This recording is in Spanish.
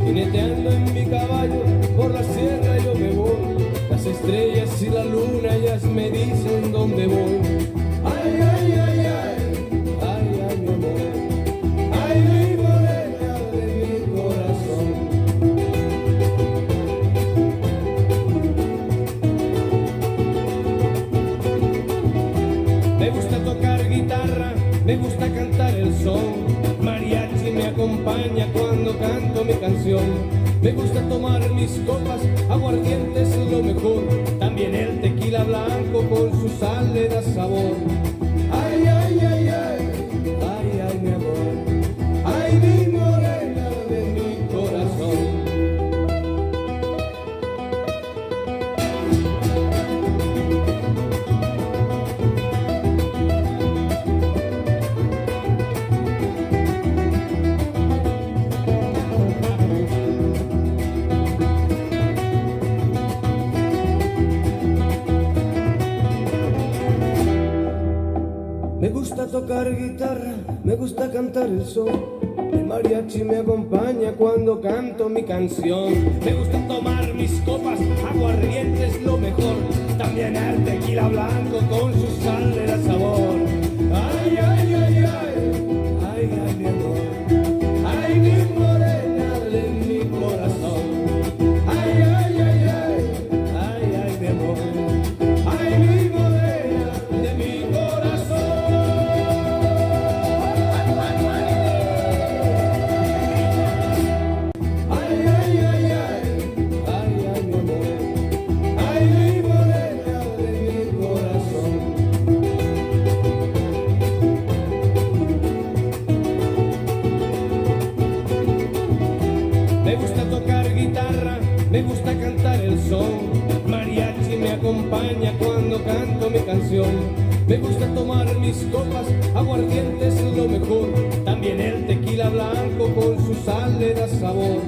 jineteando en mi caballo, por la sierra yo me voy. Las estrellas y la luna ellas me dicen dónde voy. Ay, ay, ay, ay, ay, ay, mi amor, ay, mi morena de mi corazón. Me gusta tocar guitarra, me gusta cantar el son. Mariachi me acompaña cuando canto mi canción. Me gusta tomar mis copas, aguardiente es lo mejor. También el tequila blanco con su sal le da sabor. Ay, ay, ay, ay, ay, ay, mi amor, ay, mi morena de mi corazón. Me gusta tocar guitarra, me gusta cantar el son. El mariachi me acompaña cuando canto mi canción. Me gusta tomar mis copas, aguardiente es lo mejor. También el tequila blanco con su sal le da sabor. Ay, ay, ay, ay, ay, ay, mi amor, ay, mi morena de mi corazón. Ay, ay, ay, ay, ay, ay, mi amor, ay, mi morena de mi corazón. Me gusta tocar guitarra, me gusta cantar el son. Mariachi me acompaña cuando canto mi canción. Me gusta tomar mis copas, aguardiente es lo mejor. También el tequila blanco con su sal le da sabor.